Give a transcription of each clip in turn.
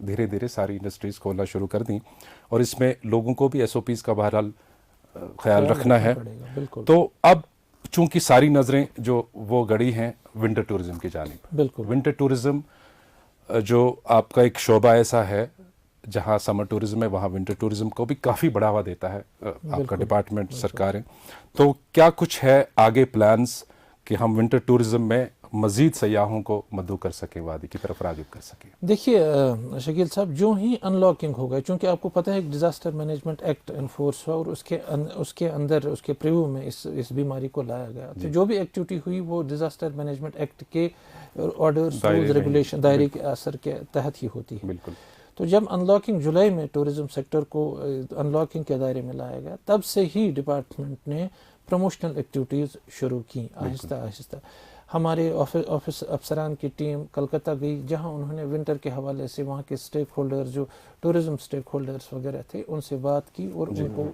دھیرے دھیرے ساری انڈسٹریز کھولنا شروع کر دیں, اور اس میں لوگوں کو بھی SOPs کا بہرحال خیال رکھنا ہے. تو اب چونکہ ساری نظریں جو وہ گڑی ہیں ونٹر ٹورزم کی جانب. بالکل. ونٹر ٹورزم جو آپ کا ایک شعبہ ایسا ہے جہاں سمر ٹورزم ہے, وہاں ونٹر ٹورزم کو بھی کافی بڑھاوا دیتا ہے آپ کا ڈپارٹمنٹ, سرکاریں. تو کیا کچھ ہے آگے پلانز کہ ہم ونٹر ٹورزم میں مزید سیاحوں کو مدعو کر سکیں, وادی کی طرف راغب کر سکیں؟ دیکھیے شکیل صاحب, جو ہی ان لاکنگ ہوگا, چونکہ آپ کو پتہ ہے ڈیزاسٹر مینجمنٹ ایکٹ انفورس ہوا اور اس کے اندر اس کے پریویو میں اس بیماری کو لایا گیا. تو جو بھی ایکٹیویٹی ہوئی وہ ڈیزاسٹر مینجمنٹ ایکٹ کے آرڈرز, رولز, ریگولیشن دائرے کے اثر کے تحت ہی ہوتی ہے. بالکل. تو جب ان لاکنگ جولائی میں ٹورزم سیکٹر کو ان لاکنگ کے دائرے میں لایا گیا, تب سے ہی ڈپارٹمنٹ نے پروموشنل ایکٹیویٹیز شروع کی آہستہ آہستہ. ہمارے آفس افسران کی ٹیم کلکتہ گئی, جہاں انہوں نے ونٹر کے حوالے سے وہاں کے اسٹیک ہولڈرز, جو ٹورزم اسٹیک ہولڈرز وغیرہ تھے, ان سے بات کی اور ان کو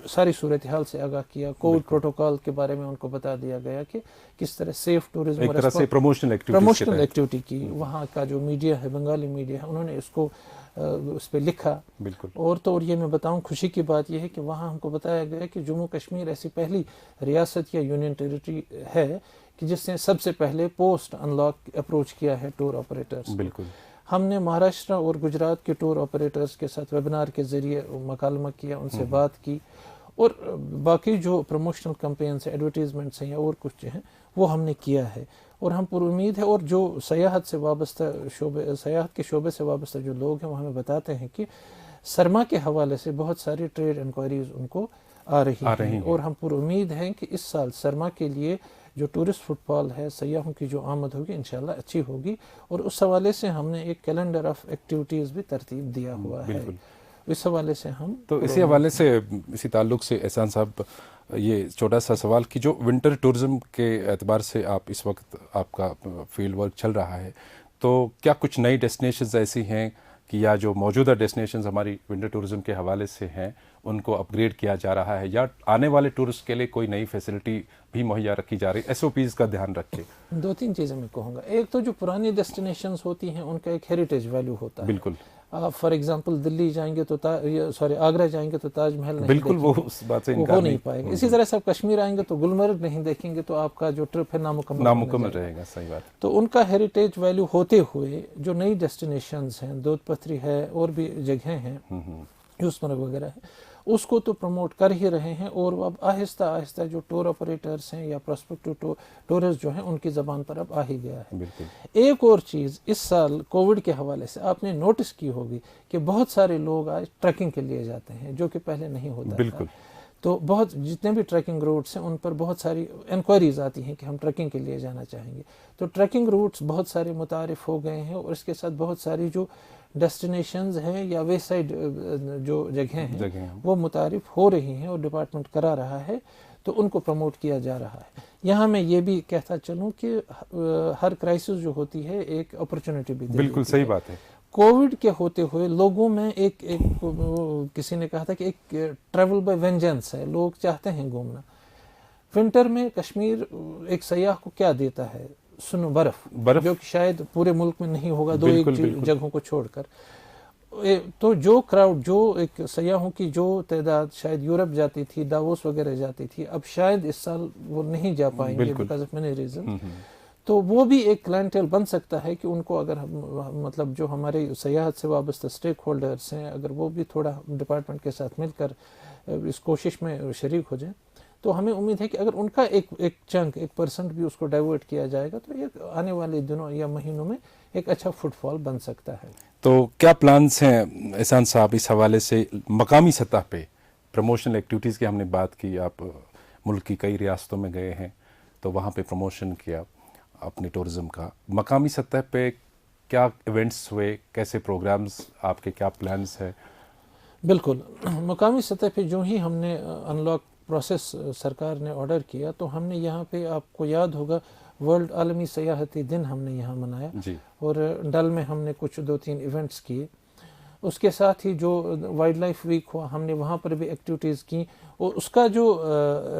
ساری صورتحال سے آگاہ کیا. کووڈ پروٹوکال کے بارے میں ان کو بتا دیا گیا کہ کس طرح سیف ٹورزم, ایک طرح سے پروموشنل ایکٹیویٹی کی. وہاں کا جو میڈیا ہے, بنگالی میڈیا ہے, انہوں نے اس کو اس پہ لکھا. بالکل. اور یہ میں بتاؤں, خوشی کی بات یہ ہے کہ وہاں ہم کو بتایا گیا کہ جموں کشمیر ایسی پہلی ریاست یا یونین ٹیریٹری ہے کہ جس نے سب سے پہلے پوسٹ ان لاک اپروچ کیا ہے ٹور آپریٹرز. بالکل. ہم نے مہاراشٹر اور گجرات کے ٹور آپریٹرز کے ساتھ ویبنار کے ذریعے مکالمہ کیا, ان سے بات کی, اور باقی جو پروموشنل کمپینس ہیں, ایڈورٹیزمنٹس ہیں یا اور کچھ ہیں, وہ ہم نے کیا ہے. اور ہم پر امید ہے, اور جو سیاحت سے وابستہ سیاحت کے شعبے سے وابستہ جو لوگ ہیں وہ ہمیں بتاتے ہیں کہ سرما کے حوالے سے بہت ساری ٹریڈ انکوائریز ان کو آ رہی ہیں. اور ہم پر امید ہیں کہ اس سال سرما کے لیے جو ٹورسٹ فٹ فال ہے, سیاحوں کی جو آمد ہوگی انشاءاللہ اچھی ہوگی. اور اس حوالے سے ہم نے ایک کیلنڈر آف ایکٹیویٹیز بھی ترتیب دیا ہوا ہے. اس حوالے سے ہم تو اسی حوالے سے اسی تعلق سے احسان صاحب, یہ چھوٹا سا سوال کہ جو ونٹر ٹورزم کے اعتبار سے آپ اس وقت آپ کا فیلڈ ورک چل رہا ہے, تو کیا کچھ نئی ڈیسٹینیشنز ایسی ہیں کہ یا جو موجودہ ڈیسٹینیشنز ہماری ونٹر ٹورزم کے حوالے سے ہیں ان کو اپ گریڈ کیا جا رہا ہے, یا آنے والے ٹورسٹ کے لیے کوئی نئی فیسلٹی بھی مہیا رکھی جا رہی ہے, SOPs کا دھیان رکھ کے؟ 2-3 چیزیں میں کہوں گا. ایک تو جو پرانی ڈیسٹینیشنز ہوتی ہیں ان کا ایک ہیریٹیج ویلیو ہوتا ہے. بالکل. فار ایگزامپل دلی جائیں گے تو آگرہ جائیں گے تو تاج محل نہیں, بالکل وہ اس بات سے انکار نہیں پائے گا. اسی طرح سے آپ کشمیر آئیں گے تو گلمرگ نہیں دیکھیں گے تو آپ کا جو ٹرپ ہے نامکمل رہے گا. صحیح بات. تو ان کا ہیریٹیج ویلیو ہوتے ہوئے جو نئی ڈیسٹینیشنز ہیں, دودھ پتھری ہے اور بھی جگہیں ہیں, یوسمرگ وغیرہ ہے, اس کو تو پروموٹ کر ہی رہے ہیں. اور اب آہستہ آہستہ جو ٹور آپریٹرز ہیں یا پراسپیکٹو ٹورسٹ جو ہیں ان کی زبان پر اب آ ہی گیا ہے. بالکل. ایک اور چیز اس سال کووڈ کے حوالے سے آپ نے نوٹس کی ہوگی کہ بہت سارے لوگ آج ٹریکنگ کے لیے جاتے ہیں, جو کہ پہلے نہیں ہوتا. بالکل. تو بہت جتنے بھی ٹریکنگ روٹس ہیں ان پر بہت ساری انکوائریز آتی ہیں کہ ہم ٹریکنگ کے لیے جانا چاہیں گے. تو ٹریکنگ روٹس بہت سارے متعارف ہو گئے ہیں, اور اس کے ساتھ بہت ساری جو ڈیسٹینیشنز ہیں یا وے سائڈ جو جگہیں ہیں وہ متعارف ہو رہی ہیں اور ڈپارٹمنٹ کرا رہا ہے, تو ان کو پروموٹ کیا جا رہا ہے. یہاں میں یہ بھی کہتا چلوں کہ ہر کرائسس جو ہوتی ہے ایک اپرچونٹی بھی دیتی ہے. بالکل صحیح بات ہے. کووڈ کے ہوتے ہوئے لوگوں میں ایک کسی نے کہا تھا کہ ایک ٹریول بائی وینجنس ہے, لوگ چاہتے ہیں گھومنا. ونٹر میں کشمیر ایک سیاح کو کیا دیتا ہے, سنو برف, جو کہ شاید پورے ملک میں نہیں ہوگا, 2-1 جگہوں کو چھوڑ کر. تو جو کراؤڈ, جو ایک سیاحوں کی جو تعداد شاید یورپ جاتی تھی, داووس وغیرہ جاتی تھی, اب شاید اس سال وہ نہیں جا پائیں گے بیکاز آف مینی ریزن. تو وہ بھی ایک کلائنٹیل بن سکتا ہے کہ ان کو اگر مطلب جو ہمارے سیاحت سے وابستہ اسٹیک ہولڈرز ہیں, اگر وہ بھی تھوڑا ڈپارٹمنٹ کے ساتھ مل کر اس کوشش میں شریک ہو جائیں, تو ہمیں امید ہے کہ اگر ان کا ایک چنک 1% بھی اس کو ڈائیورٹ کیا جائے گا تو یہ آنے والے دنوں یا مہینوں میں ایک اچھا فٹ فال بن سکتا ہے. تو کیا پلانس ہیں احسان صاحب اس حوالے سے مقامی سطح پہ؟ پروموشنل ایکٹیویٹیز کی ہم نے بات کی, آپ ملک کی کئی ریاستوں میں گئے ہیں تو وہاں پہ پروموشن کیا اپنے ٹورزم کا. مقامی سطح پہ کیا ایونٹس ہوئے, کیسے پروگرامز, آپ کے کیا پلانس ہیں؟ بالکل, مقامی سطح پہ جو ہی ہم نے ان لاک پروسیس سرکار نے آرڈر کیا تو ہم نے یہاں پہ, آپ کو یاد ہوگا, ورلڈ عالمی سیاحتی دن ہم نے یہاں منایا جی. اور ڈل میں ہم نے کچھ 2-3 ایونٹس کیے. اس کے ساتھ ہی جو وائلڈ لائف ویک ہوا ہم نے وہاں پر بھی ایکٹیویٹیز کی, اور اس کا جو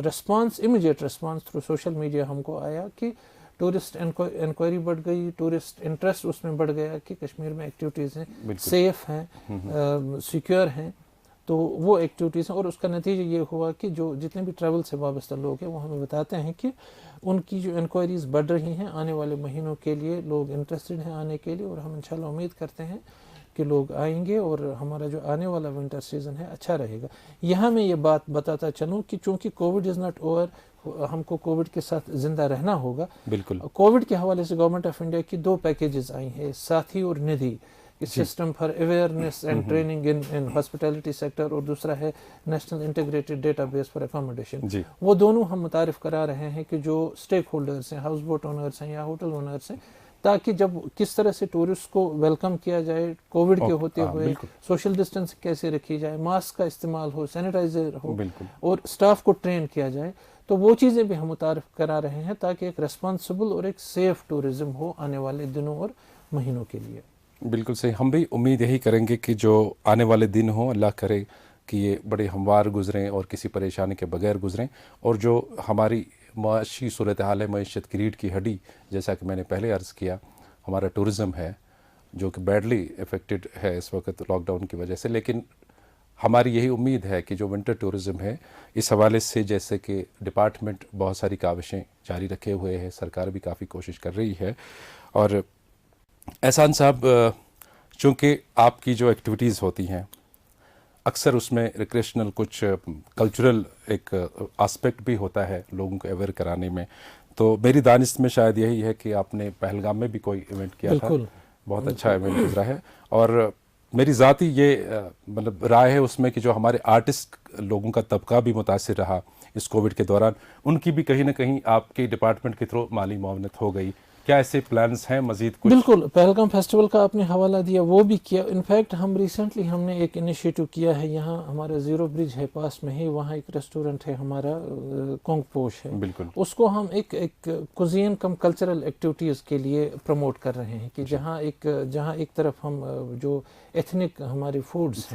response, immediate response through social media ہم کو آیا کہ ٹورسٹ انکوائری بڑھ گئی, ٹورسٹ انٹرسٹ اس میں بڑھ گیا کہ کشمیر میں ایکٹیویٹیز ہیں, سیف ہیں, سیکیور ہیں, تو وہ ایکٹیویٹیز ہیں. اور اس کا نتیجہ یہ ہوا کہ جو جتنے بھی ٹریول سے وابستہ لوگ ہیں وہ ہمیں بتاتے ہیں کہ ان کی جو انکوائریز بڑھ رہی ہیں, آنے والے مہینوں کے لیے لوگ انٹرسٹڈ ہیں آنے کے لیے, اور ہم انشاءاللہ امید کرتے ہیں کہ لوگ آئیں گے اور ہمارا جو آنے والا ونٹر سیزن ہے اچھا رہے گا. یہاں میں یہ بات بتاتا چلوں کہ چونکہ کووڈ از ناٹ اوور, ہم کو کووڈ کے ساتھ زندہ رہنا ہوگا. بالکل. کووڈ کے حوالے سے گورنمنٹ آف انڈیا کی 2 پیکیجز آئی ہیں, ساتھی اور Nidhi, system for awareness and training in hospitality sector, اور دوسرا ہے national integrated data base for accommodation. وہ دونوں ہم متعارف کرا رہے ہیں کہ جو اسٹیک ہولڈرس ہیں, ہاؤس بوٹ اونرس ہیں یا ہوٹل اونرس ہیں, تاکہ جب کس طرح سے ٹورسٹ کو ویلکم کیا جائے کووڈ کے ہوتے ہوئے, سوشل ڈسٹینس کیسے رکھی جائے, ماسک کا استعمال ہو, سینیٹائزر ہو, اور اسٹاف کو ٹرین کیا جائے, تو وہ چیزیں بھی ہم متعارف کرا رہے ہیں تاکہ ایک ریسپانسبل اور ایک سیف ٹورزم ہو آنے والے دنوں اور مہینوں کے لیے. بالکل صحیح. ہم بھی امید یہی کریں گے کہ جو آنے والے دن ہوں اللہ کرے کہ یہ بڑے ہموار گزریں اور کسی پریشانی کے بغیر گزریں, اور جو ہماری معاشی صورتحال ہے, معیشت کی ریڑھ کی ہڈی, جیسا کہ میں نے پہلے عرض کیا, ہمارا ٹورزم ہے جو کہ بیڈلی افیکٹڈ ہے اس وقت لاک ڈاؤن کی وجہ سے. لیکن ہماری یہی امید ہے کہ جو ونٹر ٹورزم ہے اس حوالے سے, جیسے کہ ڈپارٹمنٹ بہت ساری کاوشیں جاری رکھے ہوئے ہے, سرکار بھی کافی کوشش کر رہی ہے. اور احسان صاحب, چونکہ آپ کی جو ایکٹیویٹیز ہوتی ہیں اکثر اس میں ریکریشنل کچھ کلچرل ایک آسپیکٹ بھی ہوتا ہے لوگوں کو اویئر کرانے میں, تو میری دانست میں شاید یہی ہے کہ آپ نے پہلگام میں بھی کوئی ایونٹ کیا تھا, بہت اچھا ایونٹ گزرا ہے. اور میری ذاتی یہ مطلب رائے ہے اس میں کہ جو ہمارے آرٹسٹ لوگوں کا طبقہ بھی متاثر رہا اس کووڈ کے دوران, ان کی بھی کہیں نہ کہیں آپ کے ڈپارٹمنٹ کے تھرو مالی معاونت ہو گئی. کیا ایسے پلانز ہیں مزید کچھ؟ بالکل, پہلگام فیسٹیول کا آپ نے حوالہ دیا, وہ بھی کیا. انفیکٹ ہم ریسنٹلی ہم نے ایک انیشیٹو کیا ہے, یہاں ہمارا زیرو برج ہے پاس میں ہی, وہاں ایک ریسٹورنٹ ہے ہمارا کونگ پوش ہے, بالکل, اس کو ہم ایک کوزین کم کلچرل ایکٹیویٹیز کے لیے پروموٹ کر رہے ہیں کہ جہاں ایک طرف ہم جو ایتھنک ہمارے فوڈز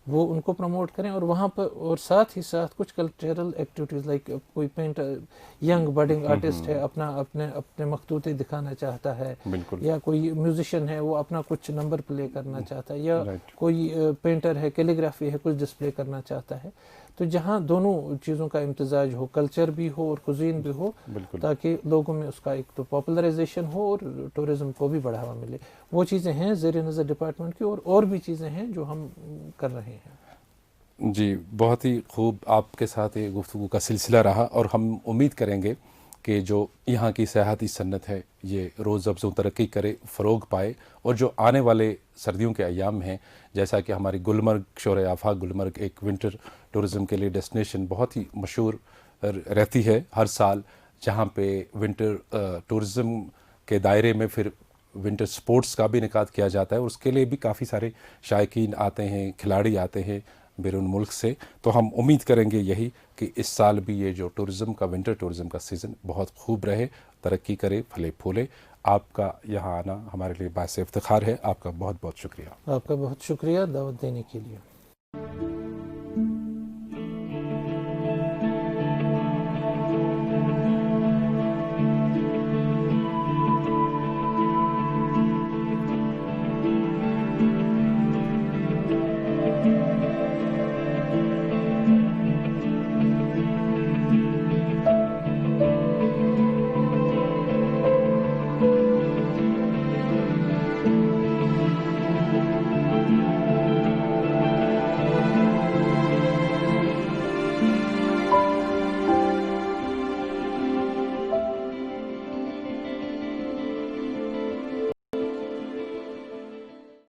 وہ ان کو پروموٹ کریں, اور وہاں پر اور ساتھ ہی ساتھ کچھ کلچرل ایکٹیویٹیز لائک کوئی پینٹر ینگ بڈنگ آرٹسٹ ہے اپنے مخطوطے دکھانا چاہتا ہے, یا کوئی میوزیشین ہے وہ اپنا کچھ نمبر پلے کرنا چاہتا ہے, یا کوئی پینٹر ہے کیلیگرافی ہے کچھ ڈسپلے کرنا چاہتا ہے, تو جہاں دونوں چیزوں کا امتزاج ہو, کلچر بھی ہو اور کوزین بھی ہو, تاکہ لوگوں میں اس کا ایک تو پاپولرائزیشن ہو اور ٹورزم کو بھی بڑھاوا ملے. وہ چیزیں ہیں زیر نظر ڈپارٹمنٹ کی, اور بھی چیزیں ہیں جو ہم کر رہے ہیں. جی, بہت ہی خوب آپ کے ساتھ یہ گفتگو کا سلسلہ رہا, اور ہم امید کریں گے کہ جو یہاں کی سیاحتی صنعت ہے یہ روز افزوں ترقی کرے, فروغ پائے, اور جو آنے والے سردیوں کے ایام ہیں, جیسا کہ ہماری گلمرگ شور آفاق گلمرگ ایک ونٹر ٹورزم کے لیے ڈیسٹینیشن بہت ہی مشہور رہتی ہے ہر سال, جہاں پہ ونٹر ٹورزم کے دائرے میں پھر ونٹر سپورٹس کا بھی انعقاد کیا جاتا ہے, اور اس کے لیے بھی کافی سارے شائقین آتے ہیں, کھلاڑی آتے ہیں بیرون ملک سے. تو ہم امید کریں گے یہی کہ اس سال بھی یہ جو ٹورزم کا ونٹر ٹورزم کا سیزن بہت خوب رہے, ترقی کرے, پھلے پھولے. آپ کا یہاں آنا ہمارے لیے باعث افتخار ہے. آپ کا بہت بہت شکریہ. آپ کا بہت شکریہ دعوت دینے کے لیے.